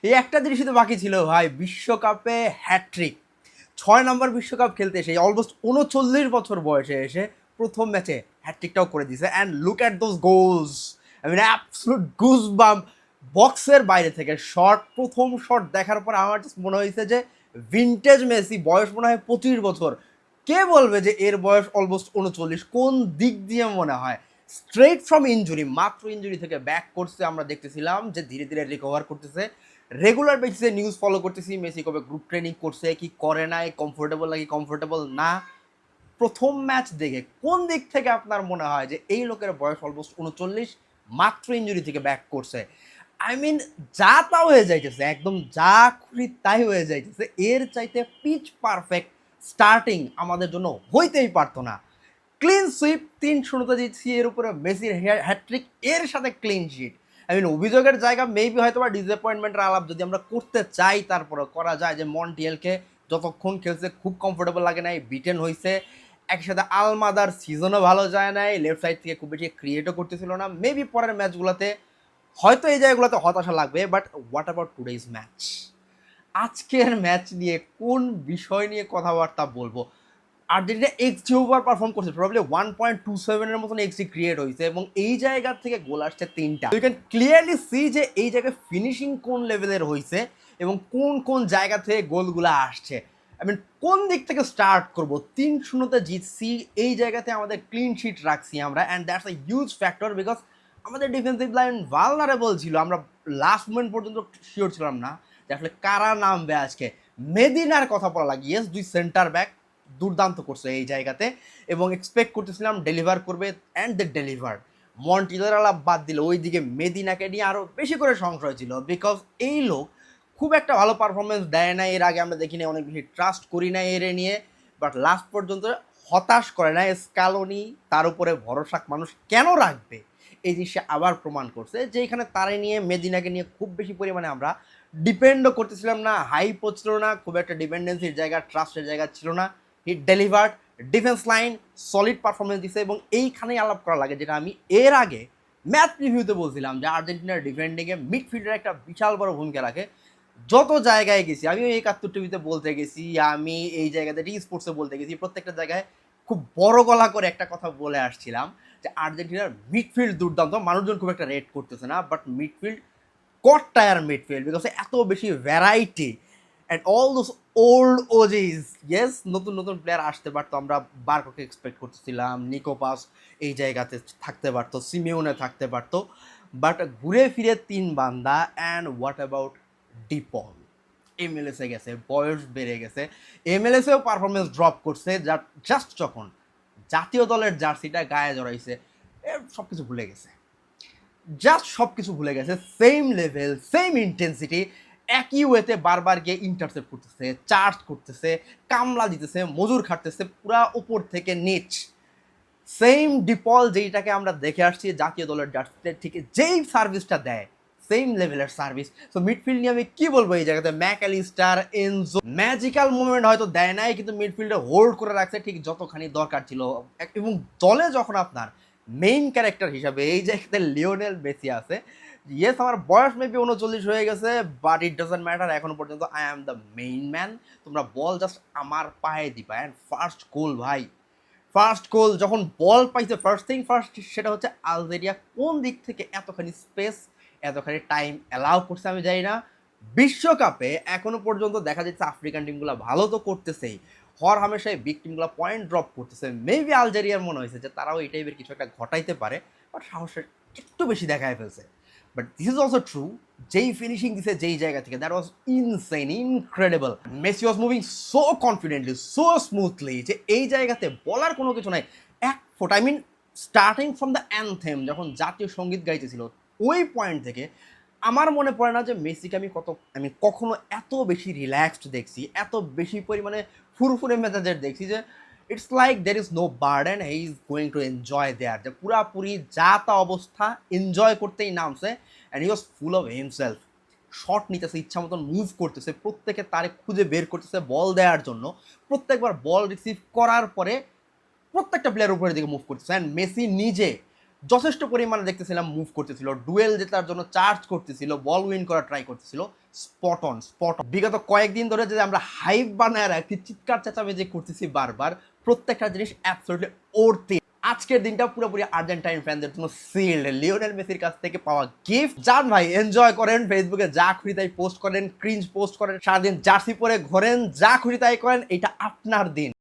এই একটা জিনিসই তো বাকি ছিল ভাই, বিশ্বকাপে হ্যাট্রিক। 6 নম্বর বিশ্বকাপ খেলতে এসে অলমোস্ট 39 বছর বয়সে এসে প্রথম ম্যাচে হ্যাট্রিকটাও করে দিয়েছে। And look at those goals, I mean absolute goose bump. বক্সের বাইরে থেকে শট, প্রথম শট দেখার পর আমার জাস্ট মনে হয়েছে যে ভিনটেজ মেসি, বয়স মনে হয় 25 বছর। কে বলবে যে এর বয়স অলমোস্ট 39? কোন দিক দিয়ে মনে হয়? স্ট্রেট ফ্রম ইঞ্জুরি, মাত্র ইঞ্জুরি থেকে ব্যাক করছে। আমরা দেখতেছিলাম যে ধীরে ধীরে রিকভার করতেছে। রেগুলার বেসিসে নিউজ ফলো করতেছি, মেসি কবে গ্রুপ ট্রেনিং করছে, কি করে নাই, কমফোর্টেবল নাকি কমফোর্টেবল না। প্রথম ম্যাচ দেখে কোন দিক থেকে আপনার মনে হয় যে এই লোকের বয়স অলমোস্ট 39, মাত্র ইঞ্জুরি থেকে ব্যাক করছে? আই মিন যা তা হয়ে যাইতেছে, একদম যা খুশি তাই হয়ে যাইতেছে। এর চাইতে পিচ পারফেক্ট স্টার্টিং আমাদের জন্য হইতেই পারতো না। ক্লিন সুইপ, 3-0 জিতছি, এর উপরে মেসির হ্যাট্রিক, এর সাথে ক্লিন শিট। আই মিন অভিযোগের জায়গা মেবি হয়তো বা ডিসঅ্যাপয়েন্টমেন্টের আলাপ যদি আমরা করতে চাই, তারপরে করা যায় যে মন্টিয়েলকে যতক্ষণ খেলছে খুব কমফোর্টেবল লাগে নাই, বিটেন হয়েছে। একসাথে আলমাদার সিজনও ভালো যায় নাই, লেফট সাইড থেকে খুব বেশি ক্রিয়েটও করতেছিল না। মেবি পরের ম্যাচগুলোতে হয়তো এই জায়গাগুলোতে হতাশা লাগবে, but what about today's match? আজকের ম্যাচ নিয়ে কোন বিষয় নিয়ে কথাবার্তা বলবো? আর্জেন্টিনা এক্সজি ওভার পারফর্ম করছে, প্রবাবলি 1.27 এর মতন এক্সজি ক্রিয়েট হয়েছে, এবং এই জায়গা থেকে গোল আসছে 3টা। ইউ ক্যান ক্লিয়ারলি সি যে এই জায়গায় ফিনিশিং কোন লেভেলের হয়েছে এবং কোন কোন জায়গা থেকে গোলগুলো আসছে। আই মিন কোন দিক থেকে স্টার্ট করব? 3-0 জিতছি, এই জায়গাতে আমাদের ক্লিন শিট রাখছি আমরা, and that's a huge factor because আমাদের ডিফেন্সিভ লাইন ভালনারেবল ছিল। আমরা লাস্ট মোমেন্ট পর্যন্ত শিওর ছিলাম না যে আসলে কারা নামবে আজকে। মেদিনার কথা বলা লাগে, ইয়েস, 2 সেন্টার ব্যাক দুর্দান্ত করছে এই জায়গাতে, এবং এক্সপেক্ট করতেছিলাম ডেলিভার করবে, অ্যান্ড দ্য ডেলিভার। মন্টিলের আলাপ বাদ দিলে ওইদিকে মেদিনাকে নিয়ে আরও বেশি করে সংশয় ছিল, বিকজ এই লোক খুব একটা ভালো পারফরমেন্স দেয় না। এর আগে আমরা দেখি না, অনেক বেশি ট্রাস্ট করি না এর নিয়ে, বাট লাস্ট পর্যন্ত হতাশ করে না। স্কালোনি, তার উপরে ভরসা মানুষ কেন রাখবে, এই জিনিসটা আবার প্রমাণ করছে যে এখানে তারে নিয়ে, মেদিনাকে নিয়ে খুব বেশি পরিমাণে আমরা ডিপেন্ডও করতেছিলাম না, হাইপও ছিল না, খুব একটা ডিপেন্ডেন্সির জায়গা, ট্রাস্টের জায়গা ছিল না। He delivered, defence line solid performance দিছে, এবং এইখানেই আলাপ করা লাগে যেটা আমি এর আগে ম্যাচ রিভিউতে বলছিলাম যে আর্জেন্টিনার ডিফেন্ডিংয়ে মিডফিল্ডের একটা বিশাল বড় ভূমিকা রাখে। যত জায়গায় গেছি আমি, এই 71 টিভিতে বলতে গেছি, আমি এই জায়গাতে টি স্পোর্টসে বলতে গেছি, প্রত্যেকটা জায়গায় খুব বড় গলা করে একটা কথা বলে আসছিলাম যে আর্জেন্টিনার মিডফিল্ড দুর্দান্ত, মানুষজন খুব একটা রেট করতেছে না, but midfield god tier midfield, because এত বেশি variety and all those old OGs. Yes, নতুন নতুন প্লেয়ার আসতে পারতো, আমরা বারকোকে এক্সপেক্ট করতেছিলাম, নিকোপাস এই জায়গাতে থাকতে পারতো, সিমিওনে থাকতে পারতো, বাট ঘুরে ফিরে 3 বান্দা। And what about De Paul? এমএলএসে গেছে, বয়স বেড়ে গেছে, এমএলএসেও পারফরমেন্স ড্রপ করছে, যা জাস্ট যখন জাতীয় দলের জার্সিটা গায়ে জড়াইছে সব কিছু ভুলে গেছে, জাস্ট সব কিছু ভুলে গেছে। সেম লেভেল, সেম ইন্টেন্সিটি, একই ওয়েতে বারবার গিয়ে ইন্টারসেপ্ট করতেছে, চার্জ করতেছে, কামলা দিতেছে, মজুর খাটতেছে পুরা উপর থেকে নিচ। সেম ডিপল যেইটাকে আমরা দেখে আসছি জাতীয় দলের জার্সিতে, ঠিক যেই সার্ভিসটা দেয়, সেম লেভেলের সার্ভিস। তো মিডফিল্ড নিয়ে আমি কি বলবো এই জায়গাতে? ম্যাকঅ্যালিস্টার, এনজো ম্যাজিক্যাল মুভমেন্ট হয়তো দেয় নাই, কিন্তু মিডফিল্ডে হোল্ড করে রাখছে ঠিক যতখানি দরকার ছিল। এবং দলে যখন আপনার মেইন ক্যারেক্টার হিসাবে এই জায়গাতে লিওনেল মেসি আছে, ইয়েস আমার বয়স মেবি 39 হয়ে গেছে, বাট ইট ডাজন্ট ম্যাটার, এখনো পর্যন্ত I am the main man. তোমরা বল জাস্ট আমার পায়ে দিবা। অ্যান্ড ফার্স্ট গোল ভাই, ফার্স্ট গোল যখন বল পাইছে, ফার্স্ট থিং ফার্স্ট, সেটা হচ্ছে আলজেরিয়া কোন দিক থেকে এতখানি স্পেস, এতখানি টাইম অ্যালাউ করছে আমি জানি না। বিশ্বকাপে এখনো পর্যন্ত দেখা যাচ্ছে আফ্রিকান টিমগুলো ভালো তো করতেছেই, হর হামেশাই বিগ টিমগুলো পয়েন্ট ড্রপ করতেছে। মেবি আলজেরিয়ার মনে হয়েছে যে তারাও এই টাইপের কিছু একটা ঘটাইতে পারে, বাট সাহসের একটু বেশি দেখায় ফেলছে। But this is also true, যেই ফিনিশিং দিছে যেই জায়গা থেকে, that was insane, incredible. Messi was moving so confidently, so smoothly, যে এই জায়গাতে বলার কোনো কিছু নাই। এক ফোট, I mean starting from the anthem, যখন জাতীয় সঙ্গীত গাইতেছিল ওই পয়েন্ট থেকে আমার মনে পড়ে না যে মেসিকে আমি কখনো এত বেশি রিল্যাক্সড দেখছি, এত বেশি পরিমাণে ফুরফুরে মেজাজের দেখছি, যে it's like there is no burden, he is going to enjoy there, যে পুরাপুরি যা তা অবস্থা এনজয় করতেই নামছে। And he was full of himself. Shot নিতেছে, ইচ্ছা মতন মুভ করতেছে, প্রত্যেকে তারে খুঁজে বের করতেছে বল দেওয়ার জন্য, প্রত্যেকবার বল রিসিভ করার পরে প্রত্যেকটা প্লেয়ার উপরের দিকে মুভ করতেছে। অ্যান্ড মেসি নিজে যথেষ্ট পরিমাণে দেখতেছিলাম মুভ করতেছিল, ডুয়েল জেতার জন্য চার্জ করতেছিল, বল উইন করার ট্রাই করতেছিল, স্পট অন। বিগত কয়েকদিন ধরে যে আমরা হাইপ বানায় রাখছি, চিৎকার চেঁচামেচি করতেছি বারবার, প্রত্যেকটা জিনিস অ্যাবসলিউটলি ওরতে। আজকের দিনটা পুরোপুরি আর্জেন্টাইন ফ্যানদের জন্য সিল্ড। লিওনেল মেসির কাছ থেকে পাওয়া গিফট। যান ভাই, এনজয় করেন, ফেসবুকে যা খুশি তাই পোস্ট করেন, ক্রিঞ্জ পোস্ট করেন, সারাদিন জার্সি পরে ঘোরেন, যা খুশি তাই করেন, এটা আপনার দিন।